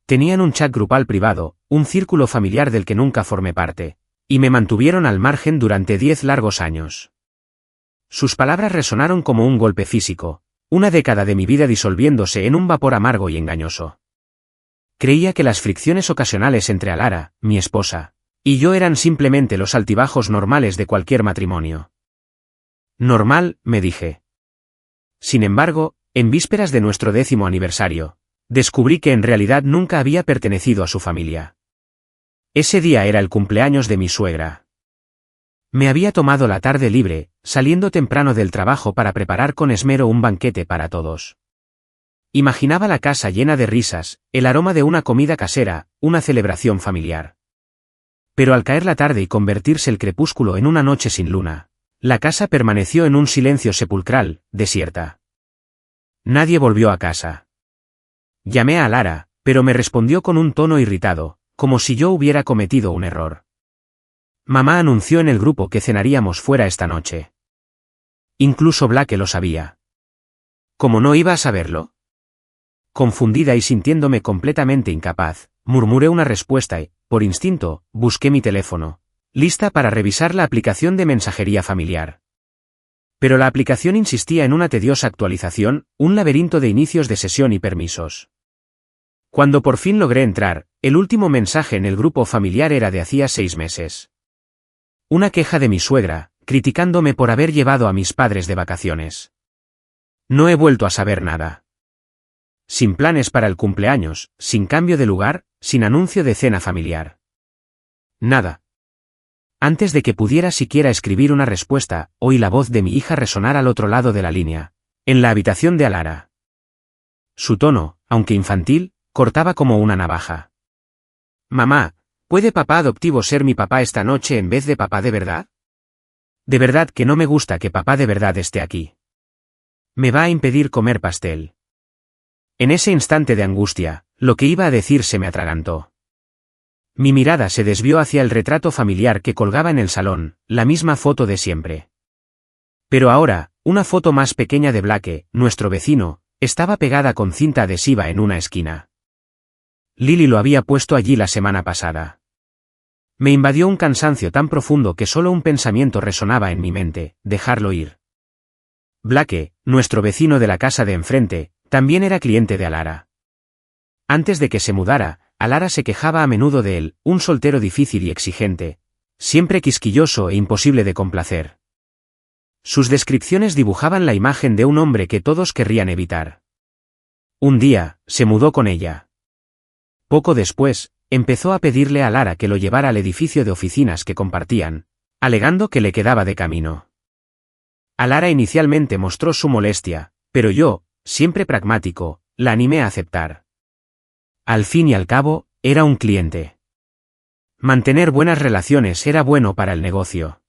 Tenían un chat grupal privado, un círculo familiar del que nunca formé parte, y me mantuvieron al margen durante 10 largos años. Sus palabras resonaron como un golpe físico, una década de mi vida disolviéndose en un vapor amargo y engañoso. Creía que las fricciones ocasionales entre Alara, mi esposa, y yo eran simplemente los altibajos normales de cualquier matrimonio. Normal, me dije. Sin embargo, en vísperas de nuestro 10º aniversario, descubrí que en realidad nunca había pertenecido a su familia. Ese día era el cumpleaños de mi suegra. Me había tomado la tarde libre, saliendo temprano del trabajo para preparar con esmero un banquete para todos. Imaginaba la casa llena de risas, el aroma de una comida casera, una celebración familiar. Pero al caer la tarde y convertirse el crepúsculo en una noche sin luna, la casa permaneció en un silencio sepulcral, desierta. Nadie volvió a casa. Llamé a Alara, pero me respondió con un tono irritado, como si yo hubiera cometido un error. Mamá anunció en el grupo que cenaríamos fuera esta noche. Incluso Blake lo sabía. ¿Cómo no iba a saberlo? Confundida y sintiéndome completamente incapaz, murmuré una respuesta y, por instinto, busqué mi teléfono, lista para revisar la aplicación de mensajería familiar. Pero la aplicación insistía en una tediosa actualización, un laberinto de inicios de sesión y permisos. Cuando por fin logré entrar, el último mensaje en el grupo familiar era de hacía 6 meses. Una queja de mi suegra, criticándome por haber llevado a mis padres de vacaciones. No he vuelto a saber nada. Sin planes para el cumpleaños, sin cambio de lugar, sin anuncio de cena familiar. Nada. Antes de que pudiera siquiera escribir una respuesta, oí la voz de mi hija resonar al otro lado de la línea, en la habitación de Alara. Su tono, aunque infantil, cortaba como una navaja. Mamá, ¿puede papá adoptivo ser mi papá esta noche en vez de papá de verdad? De verdad que no me gusta que papá de verdad esté aquí. Me va a impedir comer pastel. En ese instante de angustia, lo que iba a decir se me atragantó. Mi mirada se desvió hacia el retrato familiar que colgaba en el salón, la misma foto de siempre. Pero ahora, una foto más pequeña de Blake, nuestro vecino, estaba pegada con cinta adhesiva en una esquina. Lily lo había puesto allí la semana pasada. Me invadió un cansancio tan profundo que solo un pensamiento resonaba en mi mente: dejarlo ir. Blake, nuestro vecino de la casa de enfrente, también era cliente de Alara. Antes de que se mudara, Alara se quejaba a menudo de él, un soltero difícil y exigente, siempre quisquilloso e imposible de complacer. Sus descripciones dibujaban la imagen de un hombre que todos querrían evitar. Un día, se mudó con ella. Poco después, empezó a pedirle a Alara que lo llevara al edificio de oficinas que compartían, alegando que le quedaba de camino. Alara inicialmente mostró su molestia, pero yo, siempre pragmático, la animé a aceptar. Al fin y al cabo, era un cliente. Mantener buenas relaciones era bueno para el negocio.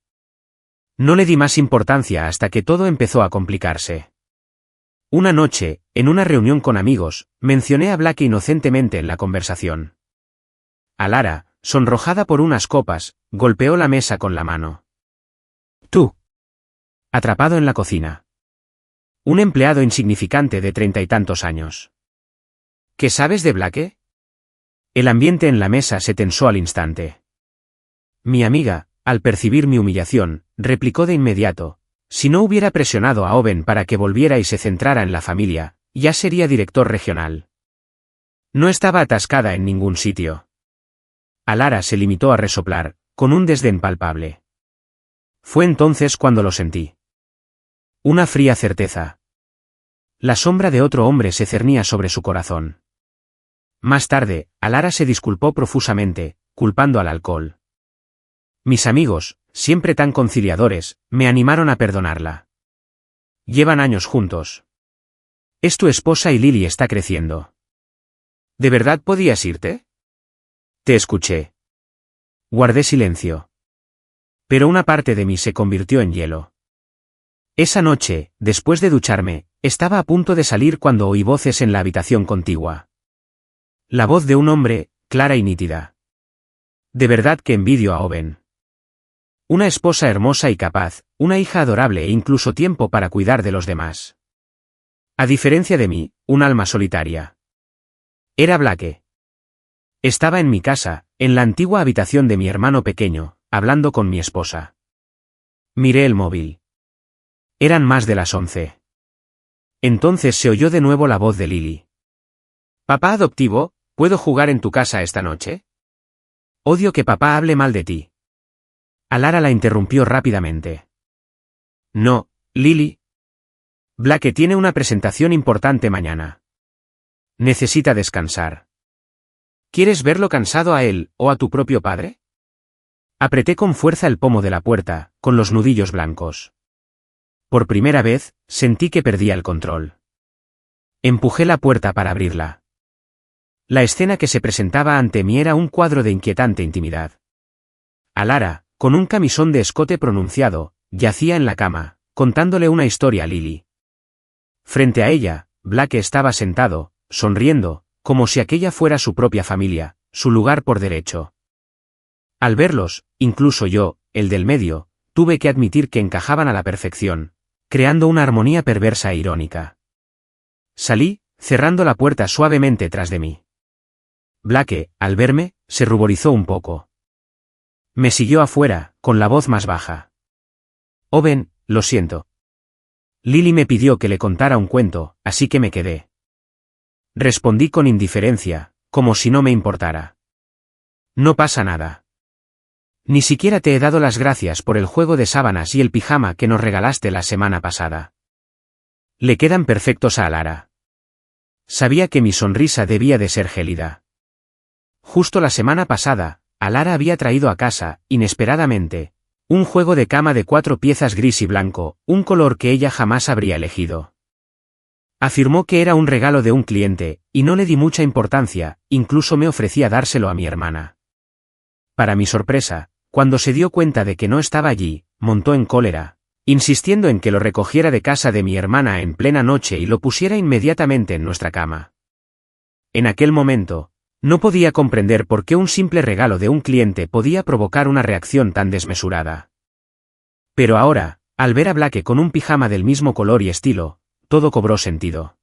No le di más importancia hasta que todo empezó a complicarse. Una noche, en una reunión con amigos, mencioné a Blake inocentemente en la conversación. Alara, sonrojada por unas copas, golpeó la mesa con la mano. Tú. Atrapado en la cocina. Un empleado insignificante de 30 y tantos años. ¿Qué sabes de Blake? El ambiente en la mesa se tensó al instante. Mi amiga, al percibir mi humillación, replicó de inmediato: si no hubiera presionado a Owen para que volviera y se centrara en la familia, ya sería director regional. No estaba atascada en ningún sitio. Alara se limitó a resoplar, con un desdén palpable. Fue entonces cuando lo sentí. Una fría certeza. La sombra de otro hombre se cernía sobre su corazón. Más tarde, Alara se disculpó profusamente, culpando al alcohol. Mis amigos, siempre tan conciliadores, me animaron a perdonarla. Llevan años juntos. Es tu esposa y Lily está creciendo. ¿De verdad podías irte? Te escuché. Guardé silencio. Pero una parte de mí se convirtió en hielo. Esa noche, después de ducharme, estaba a punto de salir cuando oí voces en la habitación contigua. La voz de un hombre, clara y nítida. De verdad que envidio a Owen. Una esposa hermosa y capaz, una hija adorable e incluso tiempo para cuidar de los demás. A diferencia de mí, un alma solitaria. Era Blake. Estaba en mi casa, en la antigua habitación de mi hermano pequeño, hablando con mi esposa. Miré el móvil. Eran más de las 11. Entonces se oyó de nuevo la voz de Lily. «Papá adoptivo, ¿puedo jugar en tu casa esta noche? Odio que papá hable mal de ti». Alara la interrumpió rápidamente. «No, Lily. Blake tiene una presentación importante mañana. Necesita descansar. ¿Quieres verlo cansado a él o a tu propio padre?» Apreté con fuerza el pomo de la puerta, con los nudillos blancos. Por primera vez, sentí que perdía el control. Empujé la puerta para abrirla. La escena que se presentaba ante mí era un cuadro de inquietante intimidad. Alara, con un camisón de escote pronunciado, yacía en la cama, contándole una historia a Lily. Frente a ella, Blake estaba sentado, sonriendo, como si aquella fuera su propia familia, su lugar por derecho. Al verlos, incluso yo, el del medio, tuve que admitir que encajaban a la perfección, creando una armonía perversa e irónica. Salí, cerrando la puerta suavemente tras de mí. Blake, al verme, se ruborizó un poco. Me siguió afuera, con la voz más baja. «Owen, lo siento. Lily me pidió que le contara un cuento, así que me quedé». Respondí con indiferencia, como si no me importara. «No pasa nada. Ni siquiera te he dado las gracias por el juego de sábanas y el pijama que nos regalaste la semana pasada. Le quedan perfectos a Alara». Sabía que mi sonrisa debía de ser gélida. Justo la semana pasada, Alara había traído a casa, inesperadamente, un juego de cama de 4 piezas gris y blanco, un color que ella jamás habría elegido. Afirmó que era un regalo de un cliente, y no le di mucha importancia, incluso me ofrecía dárselo a mi hermana. Para mi sorpresa, cuando se dio cuenta de que no estaba allí, montó en cólera, insistiendo en que lo recogiera de casa de mi hermana en plena noche y lo pusiera inmediatamente en nuestra cama. En aquel momento, no podía comprender por qué un simple regalo de un cliente podía provocar una reacción tan desmesurada. Pero ahora, al ver a Blake con un pijama del mismo color y estilo, todo cobró sentido.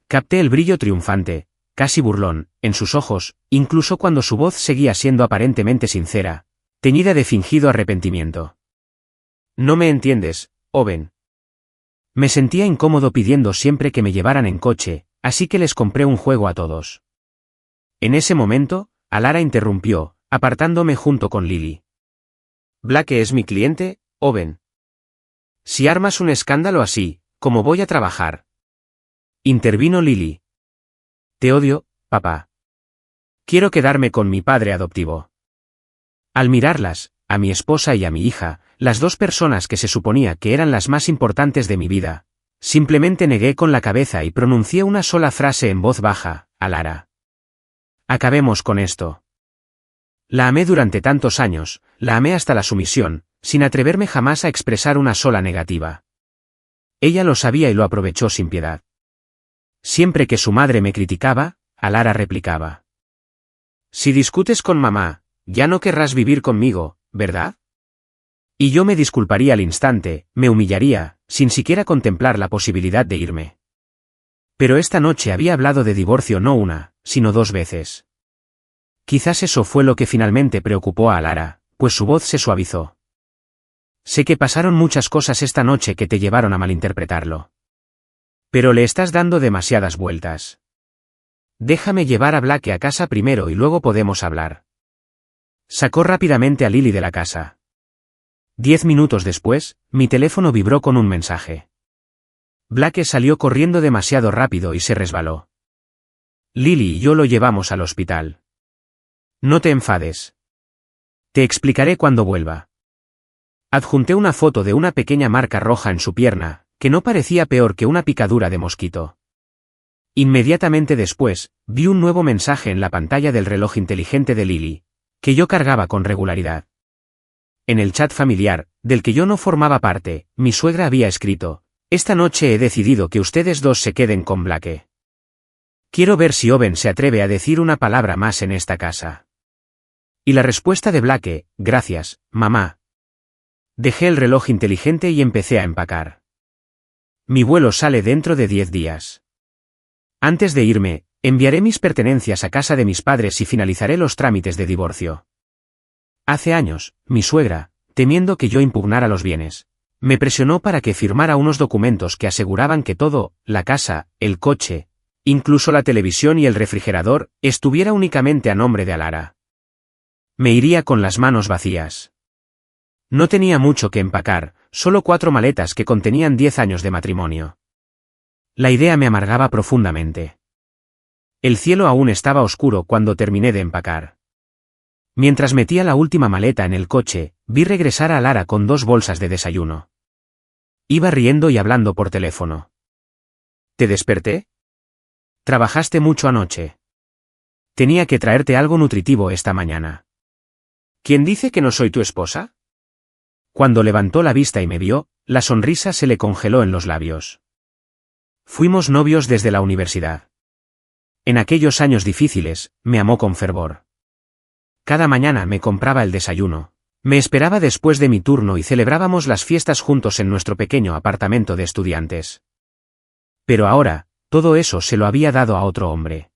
Capté el brillo triunfante, casi burlón, en sus ojos, incluso cuando su voz seguía siendo aparentemente sincera, teñida de fingido arrepentimiento. «No me entiendes, Owen. Me sentía incómodo pidiendo siempre que me llevaran en coche, así que les compré un juego a todos». En ese momento, Alara interrumpió, apartándome junto con Lily. «Blake es mi cliente, Owen. Si armas un escándalo así, ¿cómo voy a trabajar?». Intervino Lily. «Te odio, papá. Quiero quedarme con mi padre adoptivo». Al mirarlas, a mi esposa y a mi hija, las dos personas que se suponía que eran las más importantes de mi vida, simplemente negué con la cabeza y pronuncié una sola frase en voz baja: «Alara. Acabemos con esto». La amé durante tantos años, la amé hasta la sumisión, sin atreverme jamás a expresar una sola negativa. Ella lo sabía y lo aprovechó sin piedad. Siempre que su madre me criticaba, Alara replicaba: «Si discutes con mamá, ya no querrás vivir conmigo, ¿verdad?». Y yo me disculparía al instante, me humillaría, sin siquiera contemplar la posibilidad de irme. Pero esta noche había hablado de divorcio no una, sino 2 veces. Quizás eso fue lo que finalmente preocupó a Alara, pues su voz se suavizó. «Sé que pasaron muchas cosas esta noche que te llevaron a malinterpretarlo. Pero le estás dando demasiadas vueltas. Déjame llevar a Blake a casa primero y luego podemos hablar». Sacó rápidamente a Lily de la casa. 10 minutos después, mi teléfono vibró con un mensaje. Blake salió corriendo demasiado rápido y se resbaló. «Lily y yo lo llevamos al hospital. No te enfades. Te explicaré cuando vuelva». Adjunté una foto de una pequeña marca roja en su pierna, que no parecía peor que una picadura de mosquito. Inmediatamente después, vi un nuevo mensaje en la pantalla del reloj inteligente de Lily, que yo cargaba con regularidad. En el chat familiar, del que yo no formaba parte, mi suegra había escrito: «Esta noche he decidido que ustedes dos se queden con Blake. Quiero ver si Owen se atreve a decir una palabra más en esta casa». Y la respuesta de Blake: «Gracias, mamá». Dejé el reloj inteligente y empecé a empacar. Mi vuelo sale dentro de 10 días. Antes de irme, Enviaré mis pertenencias a casa de mis padres y finalizaré los trámites de divorcio. Hace años, mi suegra, temiendo que yo impugnara los bienes, me presionó para que firmara unos documentos que aseguraban que todo, la casa, el coche, incluso la televisión y el refrigerador, estuviera únicamente a nombre de Alara. Me iría con las manos vacías. No tenía mucho que empacar, solo 4 maletas que contenían 10 años de matrimonio. La idea me amargaba profundamente. El cielo aún estaba oscuro cuando terminé de empacar. Mientras metía la última maleta en el coche, vi regresar a Alara con 2 bolsas de desayuno. Iba riendo y hablando por teléfono. ¿Te desperté? ¿Trabajaste mucho anoche? Tenía que traerte algo nutritivo esta mañana. ¿Quién dice que no soy tu esposa? Cuando levantó la vista y me vio, la sonrisa se le congeló en los labios. Fuimos novios desde la universidad. En aquellos años difíciles, me amó con fervor. Cada mañana me compraba el desayuno, me esperaba después de mi turno y celebrábamos las fiestas juntos en nuestro pequeño apartamento de estudiantes. Pero ahora, todo eso se lo había dado a otro hombre.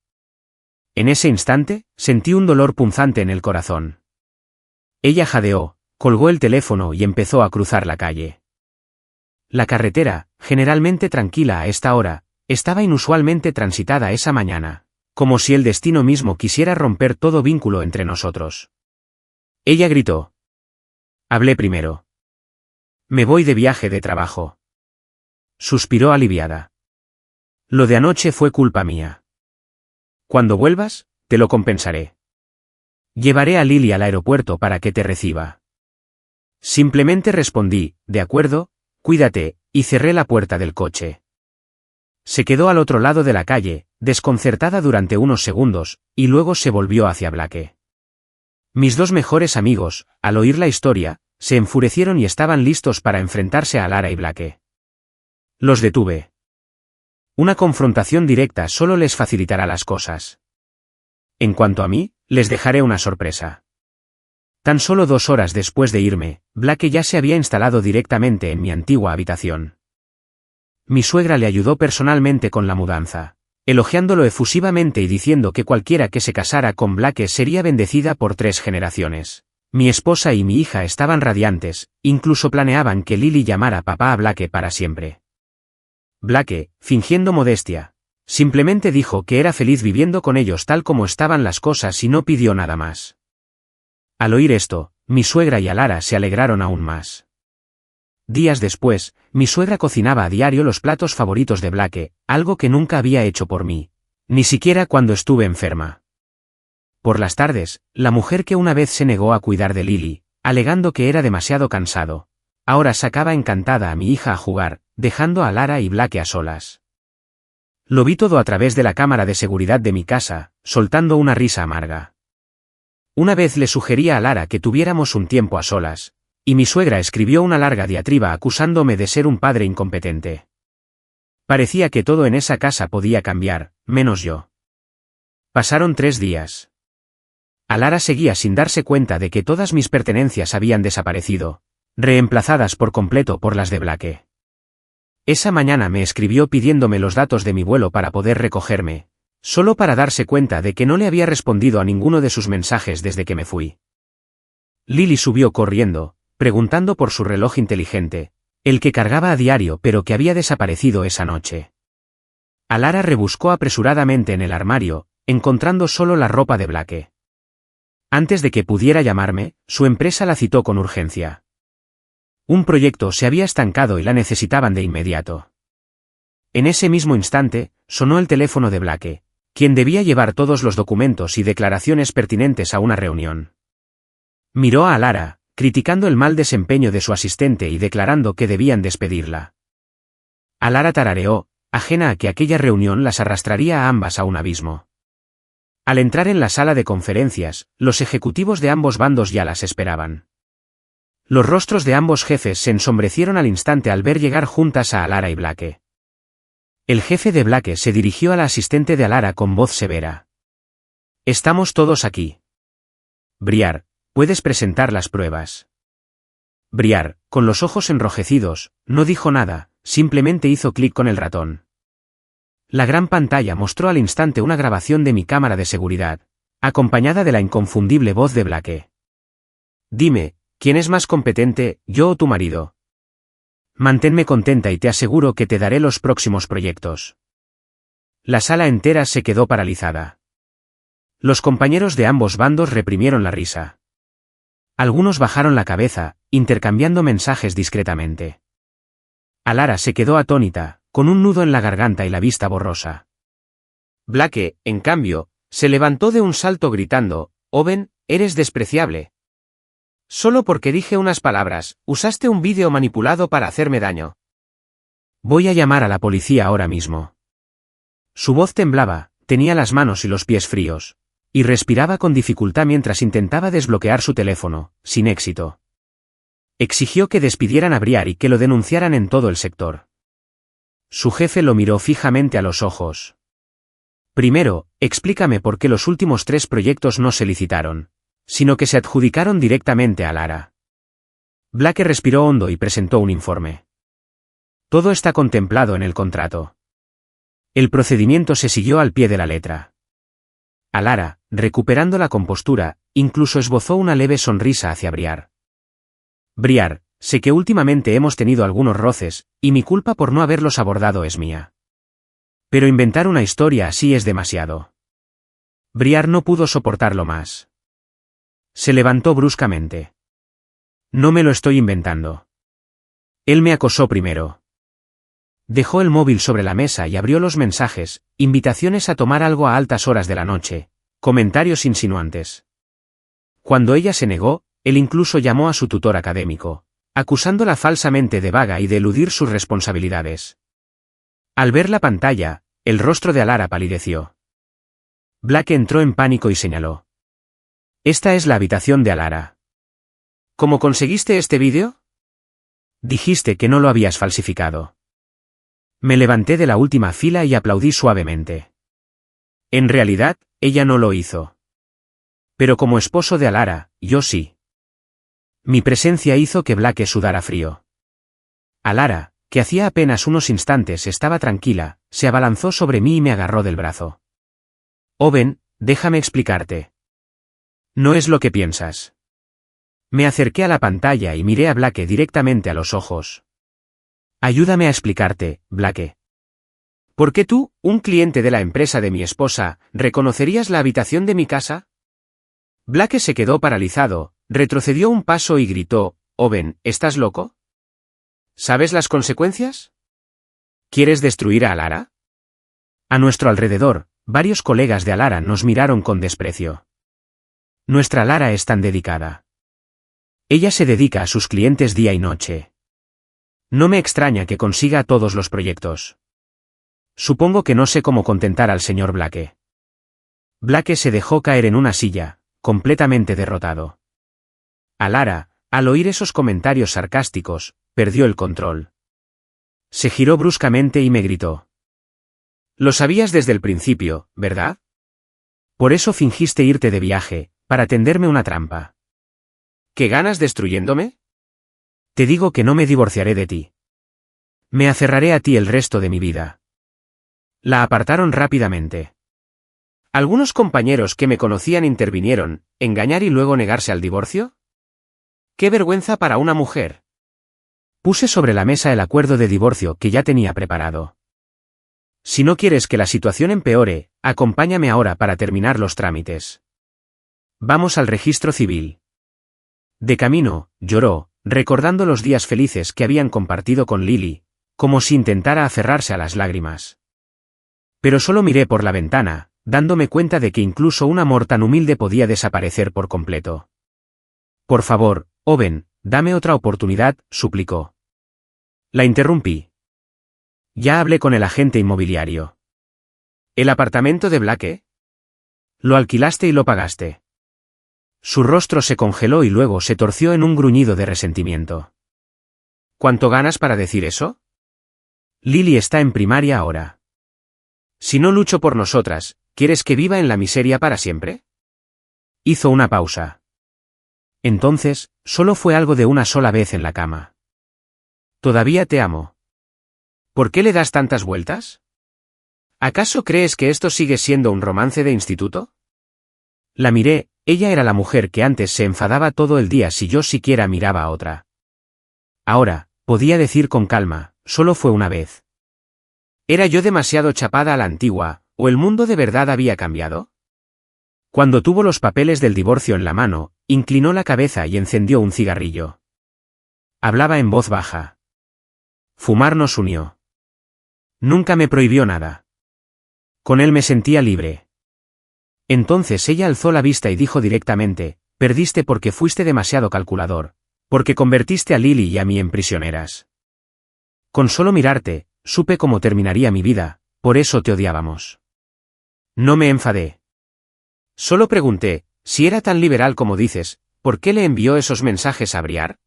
En ese instante, sentí un dolor punzante en el corazón. Ella jadeó, colgó el teléfono y empezó a cruzar la calle. La carretera, generalmente tranquila a esta hora, estaba inusualmente transitada esa mañana, como si el destino mismo quisiera romper todo vínculo entre nosotros. Ella gritó. Hablé primero. Me voy de viaje de trabajo. Suspiró aliviada. Lo de anoche fue culpa mía. Cuando vuelvas, te lo compensaré. Llevaré a Lily al aeropuerto para que te reciba. Simplemente respondí, de acuerdo, cuídate, y cerré la puerta del coche. Se quedó al otro lado de la calle, desconcertada durante unos segundos, y luego se volvió hacia Blake. Mis 2 mejores amigos, al oír la historia, se enfurecieron y estaban listos para enfrentarse a Alara y Blake. Los detuve. Una confrontación directa solo les facilitará las cosas. En cuanto a mí, les dejaré una sorpresa. Tan solo 2 horas después de irme, Blake ya se había instalado directamente en mi antigua habitación. Mi suegra le ayudó personalmente con la mudanza, elogiándolo efusivamente y diciendo que cualquiera que se casara con Blake sería bendecida por 3 generaciones. Mi esposa y mi hija estaban radiantes, incluso planeaban que Lily llamara papá a Blake para siempre. Blake, fingiendo modestia, simplemente dijo que era feliz viviendo con ellos tal como estaban las cosas y no pidió nada más. Al oír esto, mi suegra y Alara se alegraron aún más. Días después, mi suegra cocinaba a diario los platos favoritos de Blake, algo que nunca había hecho por mí, ni siquiera cuando estuve enferma. Por las tardes, la mujer que una vez se negó a cuidar de Lily, alegando que era demasiado cansado, ahora sacaba encantada a mi hija a jugar, dejando a Alara y Blake a solas. Lo vi todo a través de la cámara de seguridad de mi casa, soltando una risa amarga. Una vez le sugerí a Alara que tuviéramos un tiempo a solas, y mi suegra escribió una larga diatriba acusándome de ser un padre incompetente. Parecía que todo en esa casa podía cambiar, menos yo. Pasaron 3 días. Alara seguía sin darse cuenta de que todas mis pertenencias habían desaparecido, reemplazadas por completo por las de Blake. Esa mañana me escribió pidiéndome los datos de mi vuelo para poder recogerme, solo para darse cuenta de que no le había respondido a ninguno de sus mensajes desde que me fui. Lily subió corriendo, preguntando por su reloj inteligente, el que cargaba a diario pero que había desaparecido esa noche. Alara rebuscó apresuradamente en el armario, encontrando solo la ropa de Blake. Antes de que pudiera llamarme, su empresa la citó con urgencia. Un proyecto se había estancado y la necesitaban de inmediato. En ese mismo instante, sonó el teléfono de Blake, quien debía llevar todos los documentos y declaraciones pertinentes a una reunión. Miró a Alara, criticando el mal desempeño de su asistente y declarando que debían despedirla. Alara tarareó, ajena a que aquella reunión las arrastraría a ambas a un abismo. Al entrar en la sala de conferencias, los ejecutivos de ambos bandos ya las esperaban. Los rostros de ambos jefes se ensombrecieron al instante al ver llegar juntas a Alara y Blake. El jefe de Blake se dirigió a la asistente de Alara con voz severa. «Estamos todos aquí. Briar, puedes presentar las pruebas». Briar, con los ojos enrojecidos, no dijo nada, simplemente hizo clic con el ratón. La gran pantalla mostró al instante una grabación de mi cámara de seguridad, acompañada de la inconfundible voz de Blake. Dime, ¿quién es más competente, yo o tu marido? Manténme contenta y te aseguro que te daré los próximos proyectos. La sala entera se quedó paralizada. Los compañeros de ambos bandos reprimieron la risa. Algunos bajaron la cabeza, intercambiando mensajes discretamente. Alara se quedó atónita, con un nudo en la garganta y la vista borrosa. Blake, en cambio, se levantó de un salto gritando, Owen, eres despreciable. Solo porque dije unas palabras, usaste un vídeo manipulado para hacerme daño. Voy a llamar a la policía ahora mismo. Su voz temblaba, tenía las manos y los pies fríos, y respiraba con dificultad mientras intentaba desbloquear su teléfono, sin éxito. Exigió que despidieran a Briar y que lo denunciaran en todo el sector. Su jefe lo miró fijamente a los ojos. Primero, explícame por qué los últimos 3 proyectos no se licitaron, sino que se adjudicaron directamente a Alara. Blake respiró hondo y presentó un informe. Todo está contemplado en el contrato. El procedimiento se siguió al pie de la letra. Alara, recuperando la compostura, incluso esbozó una leve sonrisa hacia Briar. Briar, sé que últimamente hemos tenido algunos roces, y mi culpa por no haberlos abordado es mía. Pero inventar una historia así es demasiado. Briar no pudo soportarlo más. Se levantó bruscamente. No me lo estoy inventando. Él me acosó primero. Dejó el móvil sobre la mesa y abrió los mensajes, invitaciones a tomar algo a altas horas de la noche, comentarios insinuantes. Cuando ella se negó, él incluso llamó a su tutor académico, acusándola falsamente de vaga y de eludir sus responsabilidades. Al ver la pantalla, el rostro de Alara palideció. Blake entró en pánico y señaló. Esta es la habitación de Alara. ¿Cómo conseguiste este vídeo? Dijiste que no lo habías falsificado. Me levanté de la última fila y aplaudí suavemente. En realidad, ella no lo hizo. Pero como esposo de Alara, yo sí. Mi presencia hizo que Blake sudara frío. Alara, que hacía apenas unos instantes estaba tranquila, se abalanzó sobre mí y me agarró del brazo. Owen, déjame explicarte. No es lo que piensas. Me acerqué a la pantalla y miré a Blake directamente a los ojos. Ayúdame a explicarte, Blake. ¿Por qué tú, un cliente de la empresa de mi esposa, reconocerías la habitación de mi casa? Blake se quedó paralizado, retrocedió un paso y gritó, Owen, ¿estás loco? ¿Sabes las consecuencias? ¿Quieres destruir a Alara? A nuestro alrededor, varios colegas de Alara nos miraron con desprecio. Nuestra Alara es tan dedicada. Ella se dedica a sus clientes día y noche. No me extraña que consiga todos los proyectos. Supongo que no sé cómo contentar al señor Blake. Blake se dejó caer en una silla, completamente derrotado. Alara, al oír esos comentarios sarcásticos, perdió el control. Se giró bruscamente y me gritó. Lo sabías desde el principio, ¿verdad? Por eso fingiste irte de viaje, para tenderme una trampa. ¿Qué ganas destruyéndome? Te digo que no me divorciaré de ti. Me aferraré a ti el resto de mi vida. La apartaron rápidamente. Algunos compañeros que me conocían intervinieron, ¿engañar y luego negarse al divorcio? ¡Qué vergüenza para una mujer! Puse sobre la mesa el acuerdo de divorcio que ya tenía preparado. Si no quieres que la situación empeore, acompáñame ahora para terminar los trámites. Vamos al registro civil. De camino, lloró, recordando los días felices que habían compartido con Lily, como si intentara aferrarse a las lágrimas. Pero solo miré por la ventana, dándome cuenta de que incluso un amor tan humilde podía desaparecer por completo. Por favor, Owen, dame otra oportunidad, suplicó. La interrumpí. Ya hablé con el agente inmobiliario. ¿El apartamento de Blake? Lo alquilaste y lo pagaste. Su rostro se congeló y luego se torció en un gruñido de resentimiento. ¿Cuánto ganas para decir eso? Lily está en primaria ahora. Si no lucho por nosotras, ¿quieres que viva en la miseria para siempre? Hizo una pausa. Entonces, solo fue algo de una sola vez en la cama. Todavía te amo. ¿Por qué le das tantas vueltas? ¿Acaso crees que esto sigue siendo un romance de instituto? La miré, ella era la mujer que antes se enfadaba todo el día si yo siquiera miraba a otra. Ahora, podía decir con calma, solo fue una vez. ¿Era yo demasiado chapada a la antigua, o el mundo de verdad había cambiado? Cuando tuvo los papeles del divorcio en la mano, inclinó la cabeza y encendió un cigarrillo. Hablaba en voz baja. Fumar nos unió. Nunca me prohibió nada. Con él me sentía libre. Entonces ella alzó la vista y dijo directamente, perdiste porque fuiste demasiado calculador, porque convertiste a Lily y a mí en prisioneras. Con solo mirarte, supe cómo terminaría mi vida, por eso te odiábamos. No me enfadé. Solo pregunté, si era tan liberal como dices, ¿por qué le envió esos mensajes a Briar?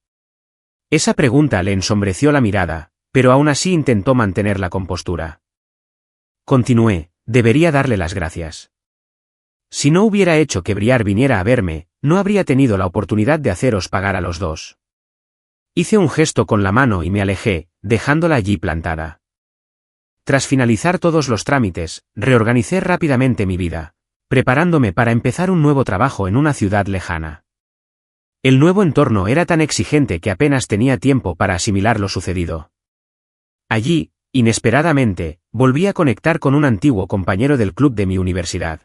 Esa pregunta le ensombreció la mirada, pero aún así intentó mantener la compostura. Continué, debería darle las gracias. Si no hubiera hecho que Briar viniera a verme, no habría tenido la oportunidad de haceros pagar a los dos. Hice un gesto con la mano y me alejé, dejándola allí plantada. Tras finalizar todos los trámites, reorganicé rápidamente mi vida, preparándome para empezar un nuevo trabajo en una ciudad lejana. El nuevo entorno era tan exigente que apenas tenía tiempo para asimilar lo sucedido. Allí, inesperadamente, volví a conectar con un antiguo compañero del club de mi universidad.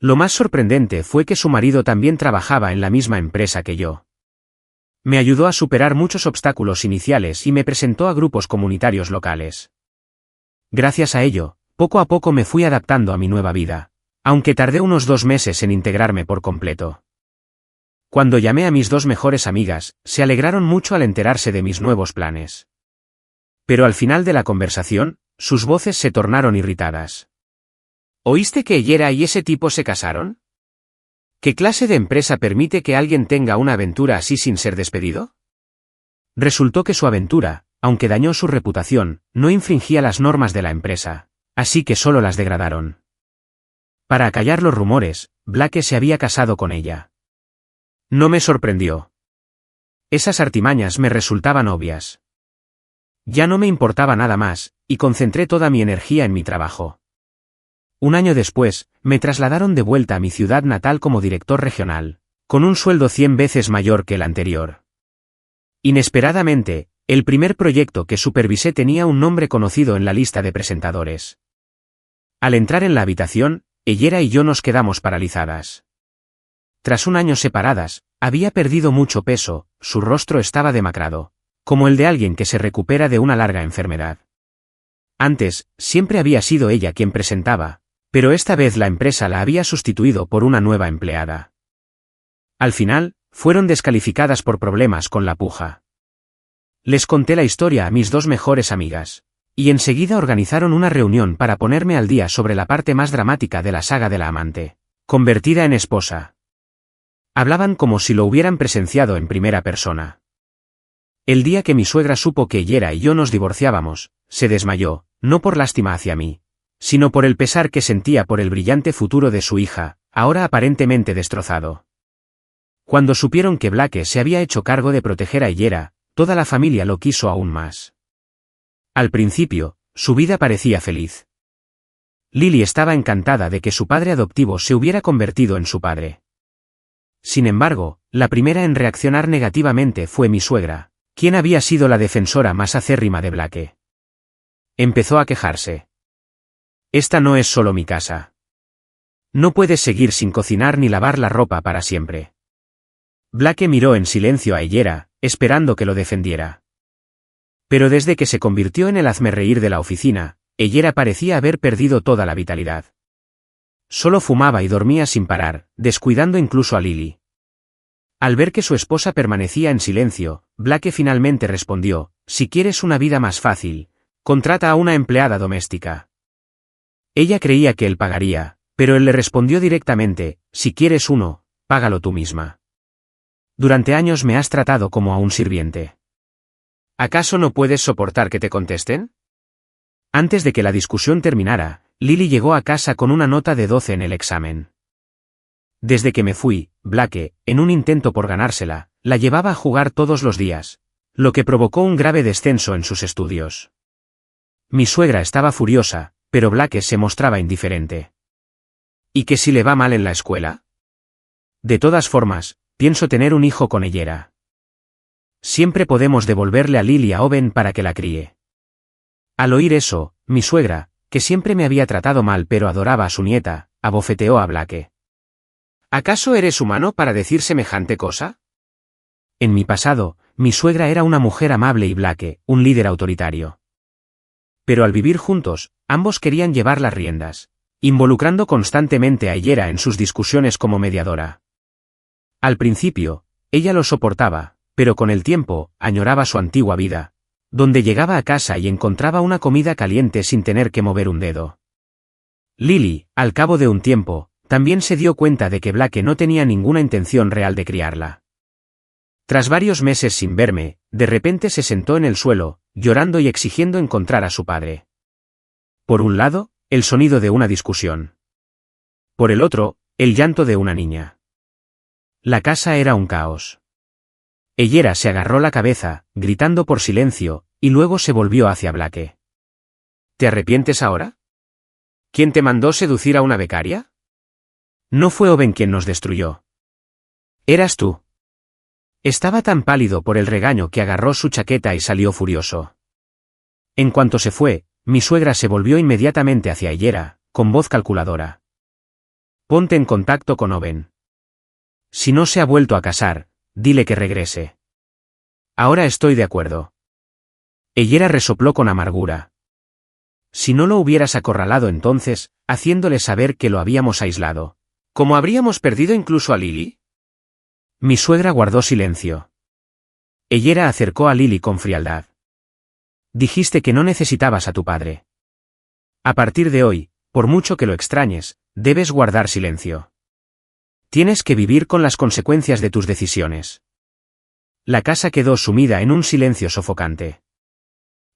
Lo más sorprendente fue que su marido también trabajaba en la misma empresa que yo. Me ayudó a superar muchos obstáculos iniciales y me presentó a grupos comunitarios locales. Gracias a ello, poco a poco me fui adaptando a mi nueva vida, aunque tardé unos 2 meses en integrarme por completo. Cuando llamé a mis 2 mejores amigas, se alegraron mucho al enterarse de mis nuevos planes. Pero al final de la conversación, sus voces se tornaron irritadas. ¿Oíste que Yera y ese tipo se casaron? ¿Qué clase de empresa permite que alguien tenga una aventura así sin ser despedido? Resultó que su aventura, aunque dañó su reputación, no infringía las normas de la empresa, así que solo las degradaron. Para acallar los rumores, Blake se había casado con ella. No me sorprendió. Esas artimañas me resultaban obvias. Ya no me importaba nada más, y concentré toda mi energía en mi trabajo. Un año después, me trasladaron de vuelta a mi ciudad natal como director regional, con un sueldo 100 veces mayor que el anterior. Inesperadamente, el primer proyecto que supervisé tenía un nombre conocido en la lista de presentadores. Al entrar en la habitación, Yera y yo nos quedamos paralizadas. Tras un año separadas, había perdido mucho peso, su rostro estaba demacrado, como el de alguien que se recupera de una larga enfermedad. Antes, siempre había sido ella quien presentaba, pero esta vez la empresa la había sustituido por una nueva empleada. Al final, fueron descalificadas por problemas con la puja. Les conté la historia a mis 2 mejores amigas, y enseguida organizaron una reunión para ponerme al día sobre la parte más dramática de la saga de la amante, convertida en esposa. Hablaban como si lo hubieran presenciado en primera persona. El día que mi suegra supo que Yera y yo nos divorciábamos, se desmayó, no por lástima hacia mí, sino por el pesar que sentía por el brillante futuro de su hija, ahora aparentemente destrozado. Cuando supieron que Blake se había hecho cargo de proteger a Yera, toda la familia lo quiso aún más. Al principio, su vida parecía feliz. Lily estaba encantada de que su padre adoptivo se hubiera convertido en su padre. Sin embargo, la primera en reaccionar negativamente fue mi suegra, quien había sido la defensora más acérrima de Blake. Empezó a quejarse. Esta no es solo mi casa. No puedes seguir sin cocinar ni lavar la ropa para siempre. Blake miró en silencio a Yera, esperando que lo defendiera. Pero desde que se convirtió en el hazmerreír de la oficina, Yera parecía haber perdido toda la vitalidad. Solo fumaba y dormía sin parar, descuidando incluso a Lily. Al ver que su esposa permanecía en silencio, Blake finalmente respondió, si quieres una vida más fácil, contrata a una empleada doméstica. Ella creía que él pagaría, pero él le respondió directamente, si quieres uno, págalo tú misma. Durante años me has tratado como a un sirviente. ¿Acaso no puedes soportar que te contesten? Antes de que la discusión terminara, Lily llegó a casa con una nota de 12 en el examen. Desde que me fui, Blake, en un intento por ganársela, la llevaba a jugar todos los días, lo que provocó un grave descenso en sus estudios. Mi suegra estaba furiosa, pero Blake se mostraba indiferente. ¿Y qué si le va mal en la escuela? De todas formas, pienso tener un hijo con Ellera. Siempre podemos devolverle a Lily a Owen para que la críe. Al oír eso, mi suegra, que siempre me había tratado mal pero adoraba a su nieta, abofeteó a Blake. ¿Acaso eres humano para decir semejante cosa? En mi pasado, mi suegra era una mujer amable y Blake, un líder autoritario. Pero al vivir juntos, ambos querían llevar las riendas, involucrando constantemente a Ellera en sus discusiones como mediadora. Al principio, ella lo soportaba, pero con el tiempo, añoraba su antigua vida, donde llegaba a casa y encontraba una comida caliente sin tener que mover un dedo. Lily, al cabo de un tiempo, también se dio cuenta de que Blake no tenía ninguna intención real de criarla. Tras varios meses sin verme, de repente se sentó en el suelo, llorando y exigiendo encontrar a su padre. Por un lado, el sonido de una discusión. Por el otro, el llanto de una niña. La casa era un caos. Ellera se agarró la cabeza, gritando por silencio, y luego se volvió hacia Blake. ¿Te arrepientes ahora? ¿Quién te mandó seducir a una becaria? No fue Owen quien nos destruyó. Eras tú. Estaba tan pálido por el regaño que agarró su chaqueta y salió furioso. En cuanto se fue, mi suegra se volvió inmediatamente hacia Ellera, con voz calculadora. Ponte en contacto con Owen. Si no se ha vuelto a casar, dile que regrese. Ahora estoy de acuerdo. Ellera resopló con amargura. Si no lo hubieras acorralado entonces, haciéndole saber que lo habíamos aislado, ¿cómo habríamos perdido incluso a Lily? Mi suegra guardó silencio. Ellera acercó a Lily con frialdad. Dijiste que no necesitabas a tu padre. A partir de hoy, por mucho que lo extrañes, debes guardar silencio. Tienes que vivir con las consecuencias de tus decisiones. La casa quedó sumida en un silencio sofocante.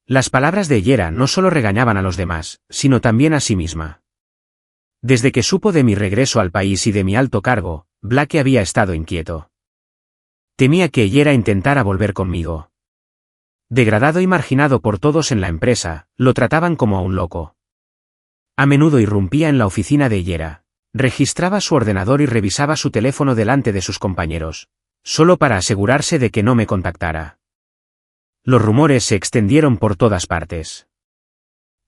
Las palabras de Ellera no solo regañaban a los demás, sino también a sí misma. Desde que supo de mi regreso al país y de mi alto cargo, Blake había estado inquieto. Temía que Ellera intentara volver conmigo. Degradado y marginado por todos en la empresa, lo trataban como a un loco. A menudo irrumpía en la oficina de Ellera, registraba su ordenador y revisaba su teléfono delante de sus compañeros, solo para asegurarse de que no me contactara. Los rumores se extendieron por todas partes.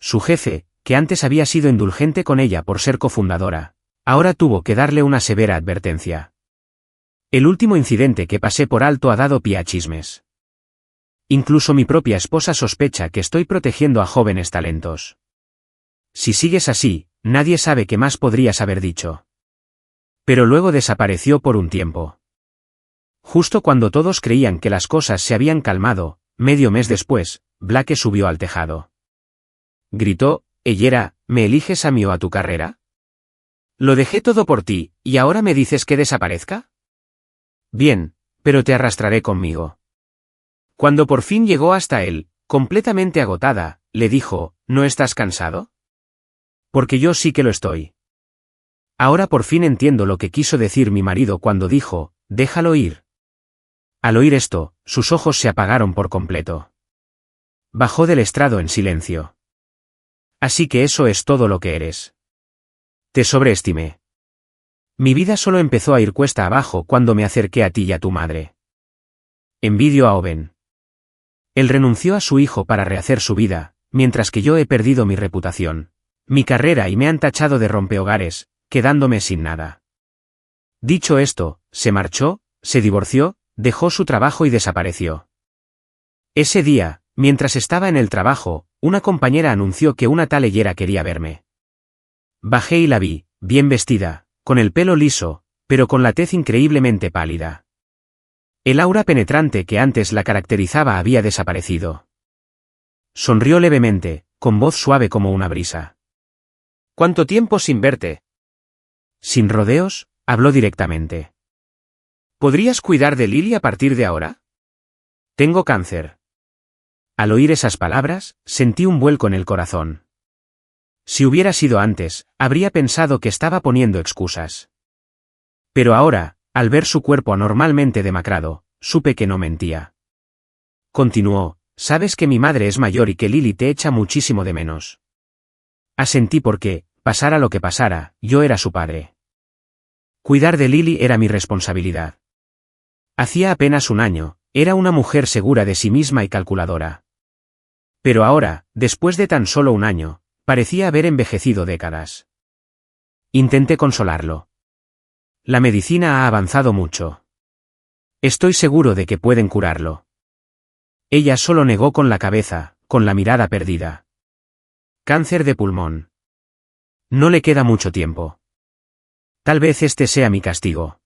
Su jefe, que antes había sido indulgente con ella por ser cofundadora, ahora tuvo que darle una severa advertencia. El último incidente que pasé por alto ha dado pie a chismes. Incluso mi propia esposa sospecha que estoy protegiendo a jóvenes talentos. Si sigues así, nadie sabe qué más podrías haber dicho. Pero luego desapareció por un tiempo. Justo cuando todos creían que las cosas se habían calmado, medio mes después, Blake subió al tejado. Gritó, Ellera, ¿me eliges a mí o a tu carrera? Lo dejé todo por ti, ¿y ahora me dices que desaparezca? Bien, pero te arrastraré conmigo. Cuando por fin llegó hasta él, completamente agotada, le dijo, ¿no estás cansado? Porque yo sí que lo estoy. Ahora por fin entiendo lo que quiso decir mi marido cuando dijo, déjalo ir. Al oír esto, sus ojos se apagaron por completo. Bajó del estrado en silencio. Así que eso es todo lo que eres. Te sobreestimé. Mi vida solo empezó a ir cuesta abajo cuando me acerqué a ti y a tu madre. Envidio a Owen. Él renunció a su hijo para rehacer su vida, mientras que yo he perdido mi reputación, mi carrera y me han tachado de rompehogares, quedándome sin nada. Dicho esto, se marchó, se divorció, dejó su trabajo y desapareció. Ese día, mientras estaba en el trabajo, una compañera anunció que una tal Ellera quería verme. Bajé y la vi, bien vestida, con el pelo liso, pero con la tez increíblemente pálida. El aura penetrante que antes la caracterizaba había desaparecido. Sonrió levemente, con voz suave como una brisa. ¿Cuánto tiempo sin verte? Sin rodeos, habló directamente. ¿Podrías cuidar de Lily a partir de ahora? Tengo cáncer. Al oír esas palabras, sentí un vuelco en el corazón. Si hubiera sido antes, habría pensado que estaba poniendo excusas. Pero ahora, al ver su cuerpo anormalmente demacrado, supe que no mentía. Continuó, sabes que mi madre es mayor y que Lily te echa muchísimo de menos. Asentí porque, pasara lo que pasara, yo era su padre. Cuidar de Lily era mi responsabilidad. Hacía apenas un año, era una mujer segura de sí misma y calculadora. Pero ahora, después de tan solo un año, parecía haber envejecido décadas. Intenté consolarlo. La medicina ha avanzado mucho. Estoy seguro de que pueden curarlo. Ella solo negó con la cabeza, con la mirada perdida. Cáncer de pulmón. No le queda mucho tiempo. Tal vez este sea mi castigo.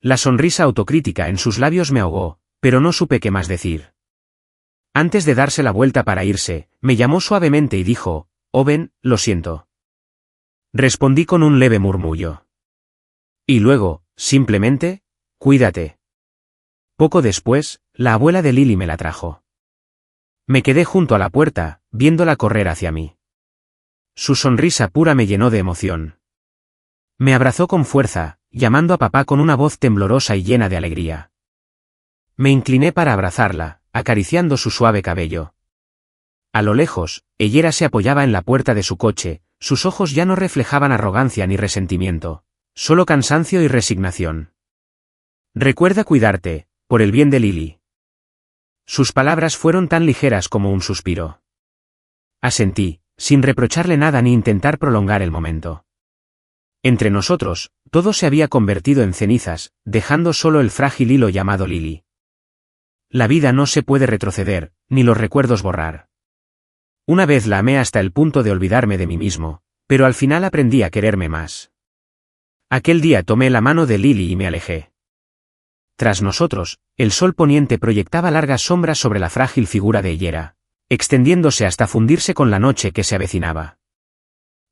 La sonrisa autocrítica en sus labios me ahogó, pero no supe qué más decir. Antes de darse la vuelta para irse, me llamó suavemente y dijo, Owen, lo siento. Respondí con un leve murmullo. Y luego, simplemente, cuídate. Poco después, la abuela de Lily me la trajo. Me quedé junto a la puerta, viéndola correr hacia mí. Su sonrisa pura me llenó de emoción. Me abrazó con fuerza, llamando a papá con una voz temblorosa y llena de alegría. Me incliné para abrazarla, acariciando su suave cabello. A lo lejos, ella se apoyaba en la puerta de su coche, sus ojos ya no reflejaban arrogancia ni resentimiento, solo cansancio y resignación. Recuerda cuidarte, por el bien de Lily. Sus palabras fueron tan ligeras como un suspiro. Asentí, sin reprocharle nada ni intentar prolongar el momento. Entre nosotros, todo se había convertido en cenizas, dejando solo el frágil hilo llamado Lily. La vida no se puede retroceder, ni los recuerdos borrar. Una vez la amé hasta el punto de olvidarme de mí mismo, pero al final aprendí a quererme más. Aquel día tomé la mano de Lily y me alejé. Tras nosotros, el sol poniente proyectaba largas sombras sobre la frágil figura de Yera, extendiéndose hasta fundirse con la noche que se avecinaba.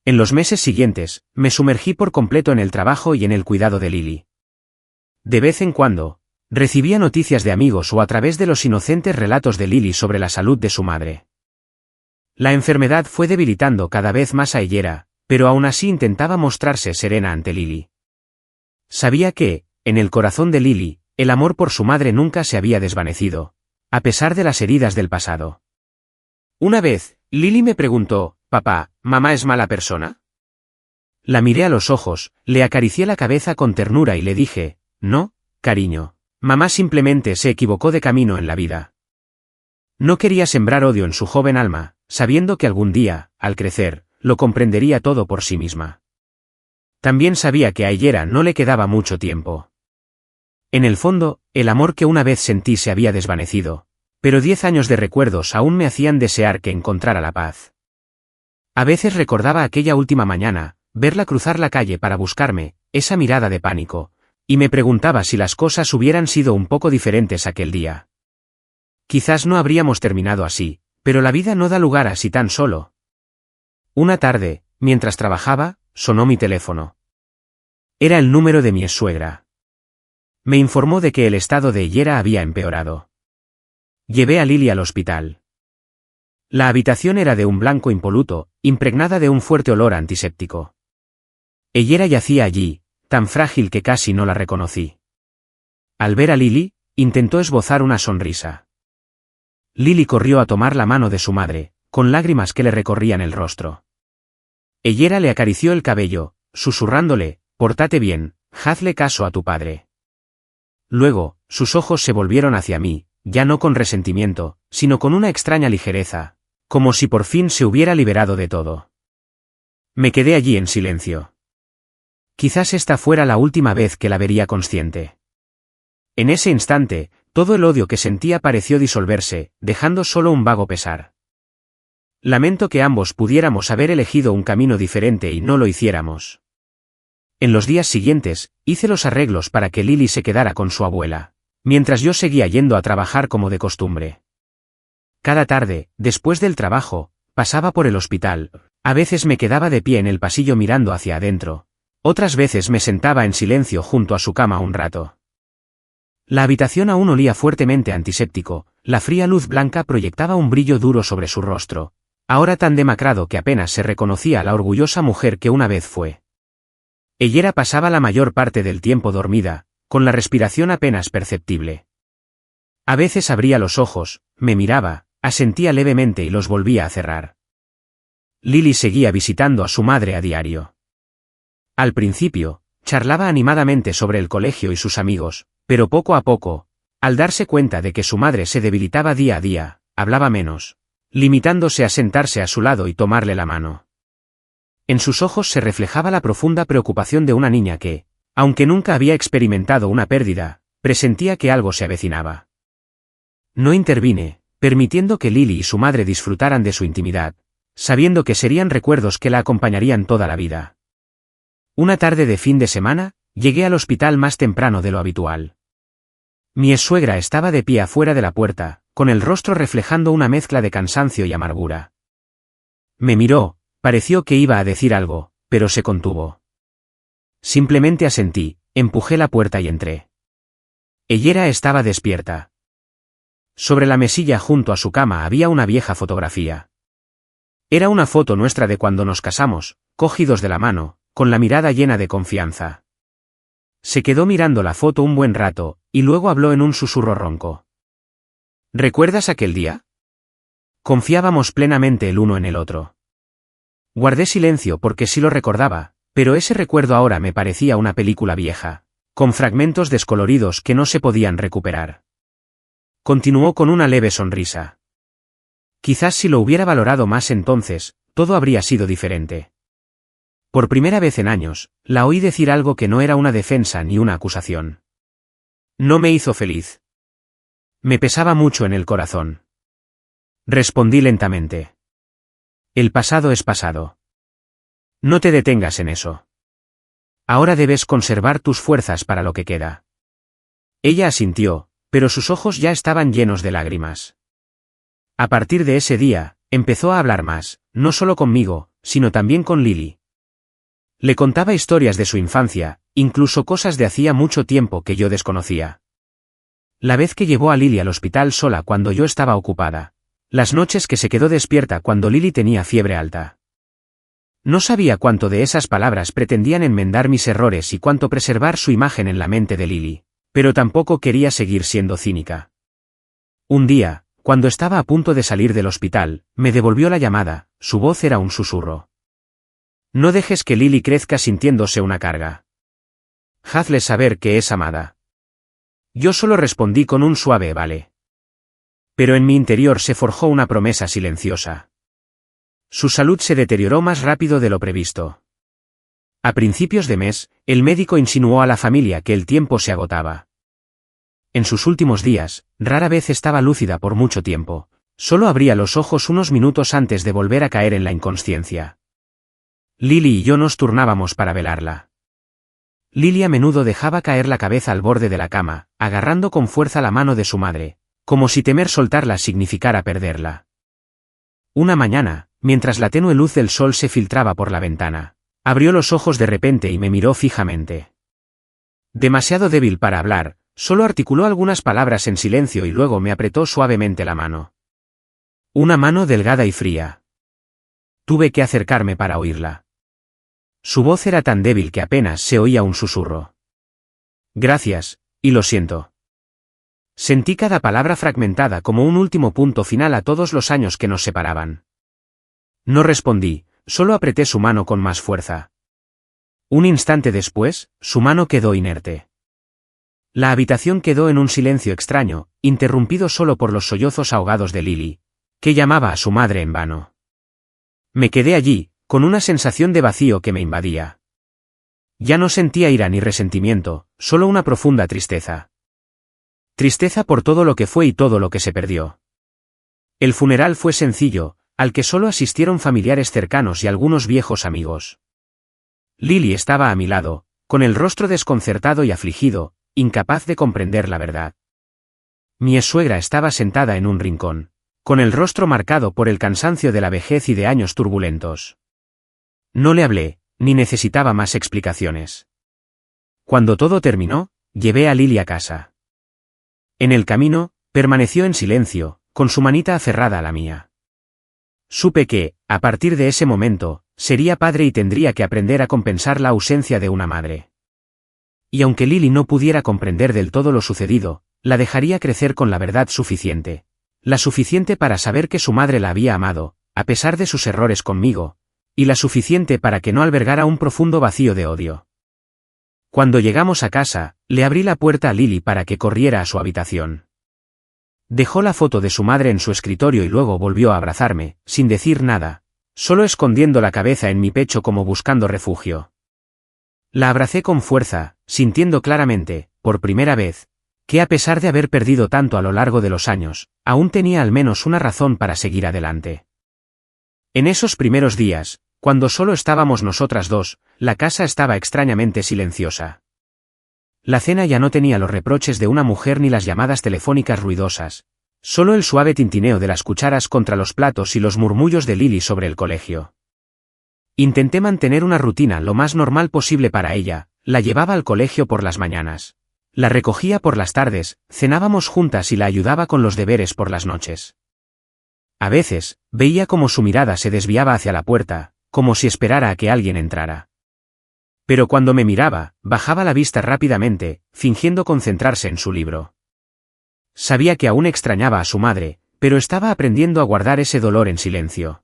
En los meses siguientes, me sumergí por completo en el trabajo y en el cuidado de Lily. De vez en cuando, recibía noticias de amigos o a través de los inocentes relatos de Lily sobre la salud de su madre. La enfermedad fue debilitando cada vez más a Yera, pero aún así intentaba mostrarse serena ante Lily. Sabía que, en el corazón de Lily, el amor por su madre nunca se había desvanecido, a pesar de las heridas del pasado. Una vez, Lily me preguntó, «Papá, ¿mamá es mala persona?» La miré a los ojos, le acaricié la cabeza con ternura y le dije, «No, cariño, mamá simplemente se equivocó de camino en la vida». No quería sembrar odio en su joven alma, sabiendo que algún día, al crecer, lo comprendería todo por sí misma. También sabía que a Yera no le quedaba mucho tiempo. En el fondo, el amor que una vez sentí se había desvanecido, pero 10 años de recuerdos aún me hacían desear que encontrara la paz. A veces recordaba aquella última mañana, verla cruzar la calle para buscarme, esa mirada de pánico, y me preguntaba si las cosas hubieran sido un poco diferentes aquel día. Quizás no habríamos terminado así, pero la vida no da lugar así tan solo. Una tarde, mientras trabajaba, sonó mi teléfono. Era el número de mi exsuegra. Me informó de que el estado de Yera había empeorado. Llevé a Lily al hospital. La habitación era de un blanco impoluto, impregnada de un fuerte olor antiséptico. Yera yacía allí, tan frágil que casi no la reconocí. Al ver a Lily, intentó esbozar una sonrisa. Lily corrió a tomar la mano de su madre, con lágrimas que le recorrían el rostro. Yera le acarició el cabello, susurrándole, «Pórtate bien, hazle caso a tu padre». Luego, sus ojos se volvieron hacia mí, ya no con resentimiento, sino con una extraña ligereza, como si por fin se hubiera liberado de todo. Me quedé allí en silencio. Quizás esta fuera la última vez que la vería consciente. En ese instante, todo el odio que sentía pareció disolverse, dejando solo un vago pesar. Lamento que ambos pudiéramos haber elegido un camino diferente y no lo hiciéramos. En los días siguientes, hice los arreglos para que Lily se quedara con su abuela, mientras yo seguía yendo a trabajar como de costumbre. Cada tarde, después del trabajo, pasaba por el hospital, a veces me quedaba de pie en el pasillo mirando hacia adentro, otras veces me sentaba en silencio junto a su cama un rato. La habitación aún olía fuertemente antiséptico, la fría luz blanca proyectaba un brillo duro sobre su rostro, ahora tan demacrado que apenas se reconocía a la orgullosa mujer que una vez fue. Yera pasaba la mayor parte del tiempo dormida, con la respiración apenas perceptible. A veces abría los ojos, me miraba, asentía levemente y los volvía a cerrar. Lily seguía visitando a su madre a diario. Al principio, charlaba animadamente sobre el colegio y sus amigos, pero poco a poco, al darse cuenta de que su madre se debilitaba día a día, hablaba menos, limitándose a sentarse a su lado y tomarle la mano. En sus ojos se reflejaba la profunda preocupación de una niña que, aunque nunca había experimentado una pérdida, presentía que algo se avecinaba. No intervine, permitiendo que Lily y su madre disfrutaran de su intimidad, sabiendo que serían recuerdos que la acompañarían toda la vida. Una tarde de fin de semana, llegué al hospital más temprano de lo habitual. Mi suegra estaba de pie afuera de la puerta, con el rostro reflejando una mezcla de cansancio y amargura. Me miró, pareció que iba a decir algo, pero se contuvo. Simplemente asentí, empujé la puerta y entré. Ella estaba despierta. Sobre la mesilla junto a su cama había una vieja fotografía. Era una foto nuestra de cuando nos casamos, cogidos de la mano, con la mirada llena de confianza. Se quedó mirando la foto un buen rato, y luego habló en un susurro ronco. ¿Recuerdas aquel día? Confiábamos plenamente el uno en el otro. Guardé silencio porque sí lo recordaba, pero ese recuerdo ahora me parecía una película vieja, con fragmentos descoloridos que no se podían recuperar. Continuó con una leve sonrisa. Quizás si lo hubiera valorado más entonces, todo habría sido diferente. Por primera vez en años, la oí decir algo que no era una defensa ni una acusación. No me hizo feliz. Me pesaba mucho en el corazón. Respondí lentamente. El pasado es pasado. No te detengas en eso. Ahora debes conservar tus fuerzas para lo que queda. Ella asintió, pero sus ojos ya estaban llenos de lágrimas. A partir de ese día, empezó a hablar más, no solo conmigo, sino también con Lily. Le contaba historias de su infancia, incluso cosas de hacía mucho tiempo que yo desconocía. La vez que llevó a Lily al hospital sola cuando yo estaba ocupada. Las noches que se quedó despierta cuando Lily tenía fiebre alta. No sabía cuánto de esas palabras pretendían enmendar mis errores y cuánto preservar su imagen en la mente de Lily, pero tampoco quería seguir siendo cínica. Un día, cuando estaba a punto de salir del hospital, me devolvió la llamada, su voz era un susurro. No dejes que Lily crezca sintiéndose una carga. Hazle saber que es amada. Yo solo respondí con un suave vale. Pero en mi interior se forjó una promesa silenciosa. Su salud se deterioró más rápido de lo previsto. A principios de mes, el médico insinuó a la familia que el tiempo se agotaba. En sus últimos días, rara vez estaba lúcida por mucho tiempo, solo abría los ojos unos minutos antes de volver a caer en la inconsciencia. Lily y yo nos turnábamos para velarla. Lily a menudo dejaba caer la cabeza al borde de la cama, agarrando con fuerza la mano de su madre, como si temer soltarla significara perderla. Una mañana, mientras la tenue luz del sol se filtraba por la ventana, abrió los ojos de repente y me miró fijamente. Demasiado débil para hablar, solo articuló algunas palabras en silencio y luego me apretó suavemente la mano. Una mano delgada y fría. Tuve que acercarme para oírla. Su voz era tan débil que apenas se oía un susurro. Gracias, y lo siento. Sentí cada palabra fragmentada como un último punto final a todos los años que nos separaban. No respondí, solo apreté su mano con más fuerza. Un instante después, su mano quedó inerte. La habitación quedó en un silencio extraño, interrumpido solo por los sollozos ahogados de Lily, que llamaba a su madre en vano. Me quedé allí, con una sensación de vacío que me invadía. Ya no sentía ira ni resentimiento, solo una profunda tristeza. Tristeza por todo lo que fue y todo lo que se perdió. El funeral fue sencillo, al que solo asistieron familiares cercanos y algunos viejos amigos. Lily estaba a mi lado, con el rostro desconcertado y afligido, incapaz de comprender la verdad. Mi suegra estaba sentada en un rincón, con el rostro marcado por el cansancio de la vejez y de años turbulentos. No le hablé, ni necesitaba más explicaciones. Cuando todo terminó, llevé a Lily a casa. En el camino, permaneció en silencio, con su manita aferrada a la mía. Supe que, a partir de ese momento, sería padre y tendría que aprender a compensar la ausencia de una madre. Y aunque Lily no pudiera comprender del todo lo sucedido, la dejaría crecer con la verdad suficiente. La suficiente para saber que su madre la había amado, a pesar de sus errores conmigo, y la suficiente para que no albergara un profundo vacío de odio. Cuando llegamos a casa, le abrí la puerta a Lily para que corriera a su habitación. Dejó la foto de su madre en su escritorio y luego volvió a abrazarme, sin decir nada, solo escondiendo la cabeza en mi pecho como buscando refugio. La abracé con fuerza, sintiendo claramente, por primera vez, que a pesar de haber perdido tanto a lo largo de los años, aún tenía al menos una razón para seguir adelante. En esos primeros días, cuando solo estábamos nosotras dos, la casa estaba extrañamente silenciosa. La cena ya no tenía los reproches de una mujer ni las llamadas telefónicas ruidosas, solo el suave tintineo de las cucharas contra los platos y los murmullos de Lily sobre el colegio. Intenté mantener una rutina lo más normal posible para ella, la llevaba al colegio por las mañanas. La recogía por las tardes, cenábamos juntas y la ayudaba con los deberes por las noches. A veces, veía como su mirada se desviaba hacia la puerta, como si esperara a que alguien entrara. Pero cuando me miraba, bajaba la vista rápidamente, fingiendo concentrarse en su libro. Sabía que aún extrañaba a su madre, pero estaba aprendiendo a guardar ese dolor en silencio.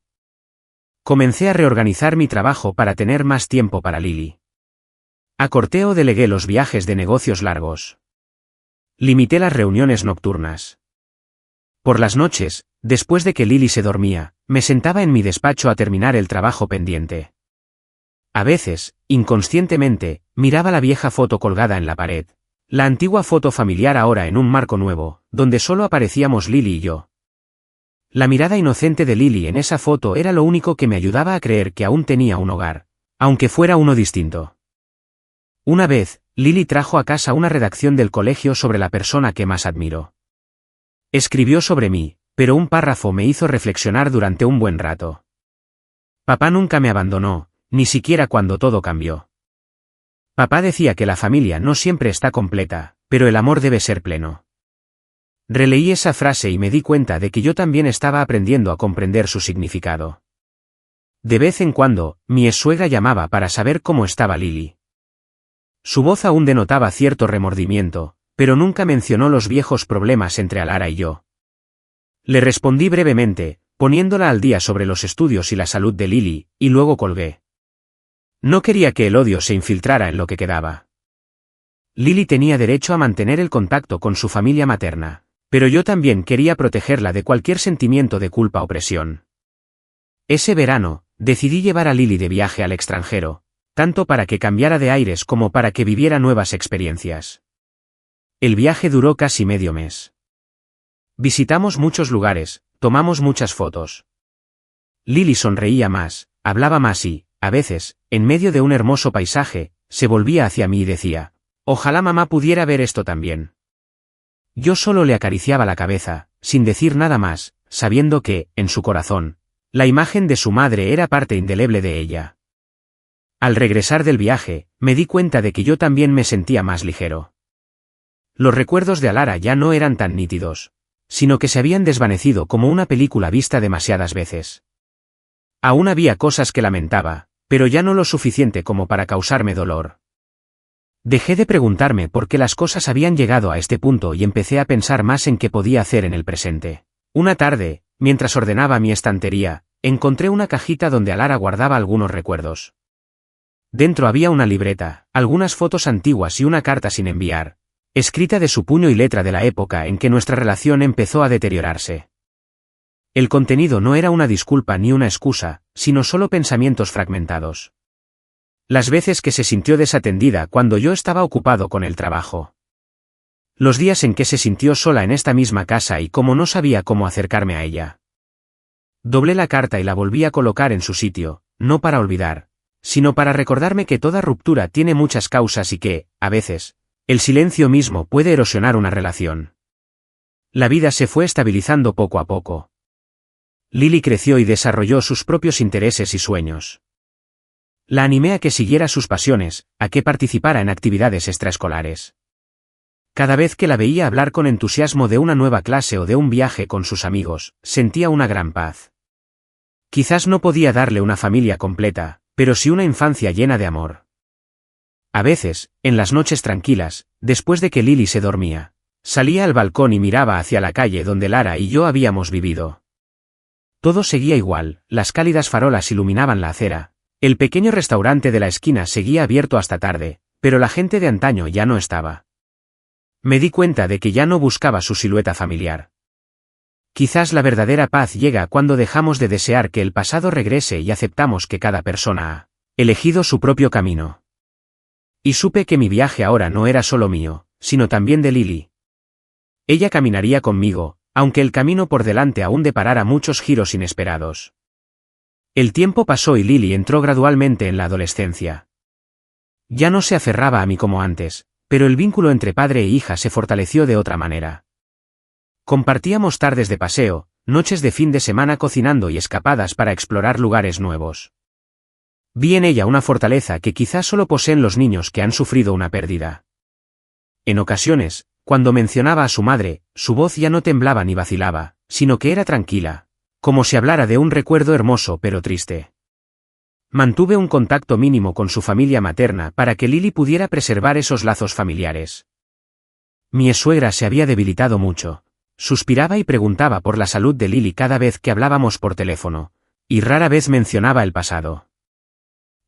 Comencé a reorganizar mi trabajo para tener más tiempo para Lily. Acorté o delegué los viajes de negocios largos. Limité las reuniones nocturnas. Por las noches, después de que Lily se dormía, me sentaba en mi despacho a terminar el trabajo pendiente. A veces, inconscientemente, miraba la vieja foto colgada en la pared. La antigua foto familiar ahora en un marco nuevo, donde solo aparecíamos Lily y yo. La mirada inocente de Lily en esa foto era lo único que me ayudaba a creer que aún tenía un hogar, aunque fuera uno distinto. Una vez, Lily trajo a casa una redacción del colegio sobre la persona que más admiro. Escribió sobre mí, pero un párrafo me hizo reflexionar durante un buen rato. Papá nunca me abandonó, ni siquiera cuando todo cambió. Papá decía que la familia no siempre está completa, pero el amor debe ser pleno. Releí esa frase y me di cuenta de que yo también estaba aprendiendo a comprender su significado. De vez en cuando, mi exsuegra llamaba para saber cómo estaba Lily. Su voz aún denotaba cierto remordimiento, pero nunca mencionó los viejos problemas entre Alara y yo. Le respondí brevemente, poniéndola al día sobre los estudios y la salud de Lily, y luego colgué. No quería que el odio se infiltrara en lo que quedaba. Lily tenía derecho a mantener el contacto con su familia materna, pero yo también quería protegerla de cualquier sentimiento de culpa o presión. Ese verano, decidí llevar a Lily de viaje al extranjero, tanto para que cambiara de aires como para que viviera nuevas experiencias. El viaje duró casi medio mes. Visitamos muchos lugares, tomamos muchas fotos. Lily sonreía más, hablaba más y, a veces, en medio de un hermoso paisaje, se volvía hacia mí y decía, «Ojalá mamá pudiera ver esto también». Yo solo le acariciaba la cabeza, sin decir nada más, sabiendo que, en su corazón, la imagen de su madre era parte indeleble de ella. Al regresar del viaje, me di cuenta de que yo también me sentía más ligero. Los recuerdos de Alara ya no eran tan nítidos, sino que se habían desvanecido como una película vista demasiadas veces. Aún había cosas que lamentaba, pero ya no lo suficiente como para causarme dolor. Dejé de preguntarme por qué las cosas habían llegado a este punto y empecé a pensar más en qué podía hacer en el presente. Una tarde, mientras ordenaba mi estantería, encontré una cajita donde Alara guardaba algunos recuerdos. Dentro había una libreta, algunas fotos antiguas y una carta sin enviar, escrita de su puño y letra de la época en que nuestra relación empezó a deteriorarse. El contenido no era una disculpa ni una excusa, sino solo pensamientos fragmentados. Las veces que se sintió desatendida cuando yo estaba ocupado con el trabajo. Los días en que se sintió sola en esta misma casa y como no sabía cómo acercarme a ella. Doblé la carta y la volví a colocar en su sitio, no para olvidar, sino para recordarme que toda ruptura tiene muchas causas y que, a veces, el silencio mismo puede erosionar una relación. La vida se fue estabilizando poco a poco. Lily creció y desarrolló sus propios intereses y sueños. La animé a que siguiera sus pasiones, a que participara en actividades extraescolares. Cada vez que la veía hablar con entusiasmo de una nueva clase o de un viaje con sus amigos, sentía una gran paz. Quizás no podía darle una familia completa, pero sí una infancia llena de amor. A veces, en las noches tranquilas, después de que Lily se dormía, salía al balcón y miraba hacia la calle donde Lara y yo habíamos vivido. Todo seguía igual, las cálidas farolas iluminaban la acera. El pequeño restaurante de la esquina seguía abierto hasta tarde, pero la gente de antaño ya no estaba. Me di cuenta de que ya no buscaba su silueta familiar. Quizás la verdadera paz llega cuando dejamos de desear que el pasado regrese y aceptamos que cada persona ha elegido su propio camino. Y supe que mi viaje ahora no era solo mío, sino también de Lily. Ella caminaría conmigo, aunque el camino por delante aún deparara muchos giros inesperados. El tiempo pasó y Lily entró gradualmente en la adolescencia. Ya no se aferraba a mí como antes, pero el vínculo entre padre e hija se fortaleció de otra manera. Compartíamos tardes de paseo, noches de fin de semana cocinando y escapadas para explorar lugares nuevos. Vi en ella una fortaleza que quizás solo poseen los niños que han sufrido una pérdida. En ocasiones, cuando mencionaba a su madre, su voz ya no temblaba ni vacilaba, sino que era tranquila, como si hablara de un recuerdo hermoso pero triste. Mantuve un contacto mínimo con su familia materna para que Lily pudiera preservar esos lazos familiares. Mi suegra se había debilitado mucho. Suspiraba y preguntaba por la salud de Lily cada vez que hablábamos por teléfono, y rara vez mencionaba el pasado.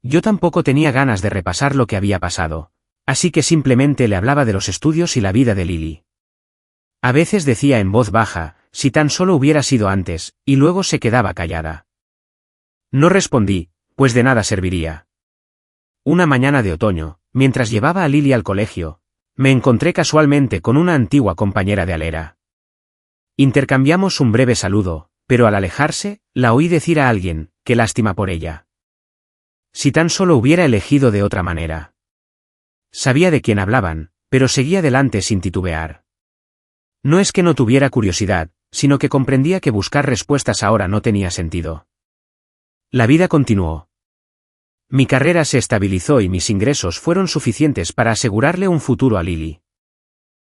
Yo tampoco tenía ganas de repasar lo que había pasado, así que simplemente le hablaba de los estudios y la vida de Lily. A veces decía en voz baja, si tan solo hubiera sido antes, y luego se quedaba callada. No respondí, pues de nada serviría. Una mañana de otoño, mientras llevaba a Lily al colegio, me encontré casualmente con una antigua compañera de alera. Intercambiamos un breve saludo, pero al alejarse, la oí decir a alguien, qué lástima por ella. Si tan solo hubiera elegido de otra manera. Sabía de quién hablaban, pero seguía adelante sin titubear. No es que no tuviera curiosidad, sino que comprendía que buscar respuestas ahora no tenía sentido. La vida continuó. Mi carrera se estabilizó y mis ingresos fueron suficientes para asegurarle un futuro a Lily.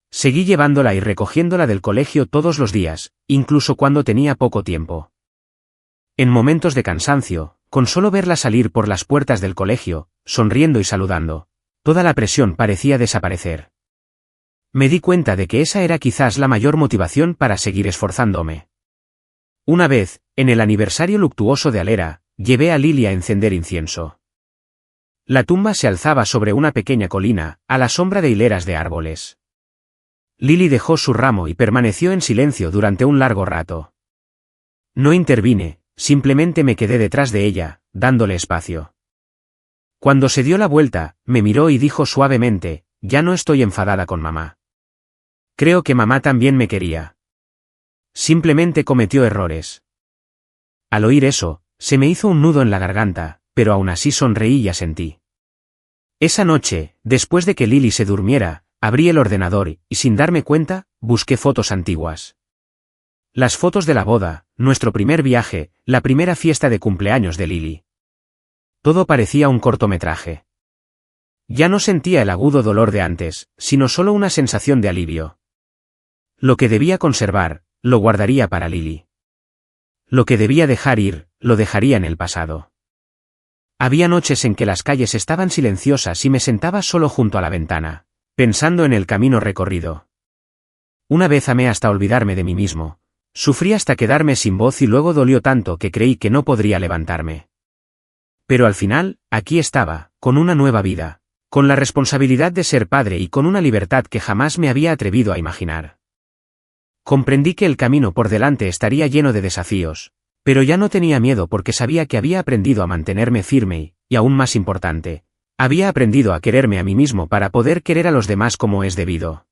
Seguí llevándola y recogiéndola del colegio todos los días, incluso cuando tenía poco tiempo. En momentos de cansancio, con solo verla salir por las puertas del colegio, sonriendo y saludando, toda la presión parecía desaparecer. Me di cuenta de que esa era quizás la mayor motivación para seguir esforzándome. Una vez, en el aniversario luctuoso de Alera, llevé a Lily a encender incienso. La tumba se alzaba sobre una pequeña colina, a la sombra de hileras de árboles. Lily dejó su ramo y permaneció en silencio durante un largo rato. No intervine, simplemente me quedé detrás de ella, dándole espacio. Cuando se dio la vuelta, me miró y dijo suavemente, ya no estoy enfadada con mamá. Creo que mamá también me quería. Simplemente cometió errores. Al oír eso, se me hizo un nudo en la garganta, pero aún así sonreí y asentí. Esa noche, después de que Lily se durmiera, abrí el ordenador y, sin darme cuenta, busqué fotos antiguas. Las fotos de la boda, nuestro primer viaje, la primera fiesta de cumpleaños de Lily. Todo parecía un cortometraje. Ya no sentía el agudo dolor de antes, sino solo una sensación de alivio. Lo que debía conservar, lo guardaría para Lily. Lo que debía dejar ir, lo dejaría en el pasado. Había noches en que las calles estaban silenciosas y me sentaba solo junto a la ventana, pensando en el camino recorrido. Una vez amé hasta olvidarme de mí mismo. Sufrí hasta quedarme sin voz y luego dolió tanto que creí que no podría levantarme. Pero al final, aquí estaba, con una nueva vida, con la responsabilidad de ser padre y con una libertad que jamás me había atrevido a imaginar. Comprendí que el camino por delante estaría lleno de desafíos, pero ya no tenía miedo porque sabía que había aprendido a mantenerme firme y, aún más importante, había aprendido a quererme a mí mismo para poder querer a los demás como es debido.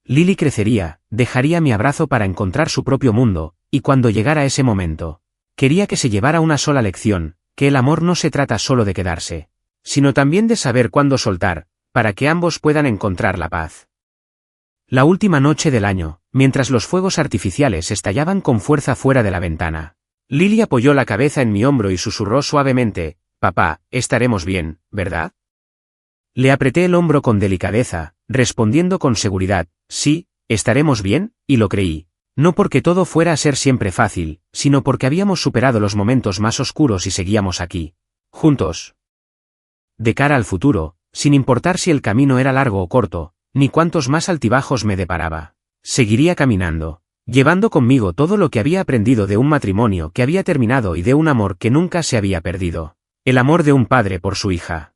Lily crecería, dejaría mi abrazo para encontrar su propio mundo, y cuando llegara ese momento, quería que se llevara una sola lección, que el amor no se trata solo de quedarse, sino también de saber cuándo soltar, para que ambos puedan encontrar la paz. La última noche del año, mientras los fuegos artificiales estallaban con fuerza fuera de la ventana, Lily apoyó la cabeza en mi hombro y susurró suavemente, «Papá, estaremos bien, ¿verdad?» Le apreté el hombro con delicadeza, respondiendo con seguridad, «Sí, estaremos bien», y lo creí. No porque todo fuera a ser siempre fácil, sino porque habíamos superado los momentos más oscuros y seguíamos aquí, juntos. De cara al futuro, sin importar si el camino era largo o corto, ni cuántos más altibajos me deparaba, seguiría caminando, llevando conmigo todo lo que había aprendido de un matrimonio que había terminado y de un amor que nunca se había perdido, el amor de un padre por su hija.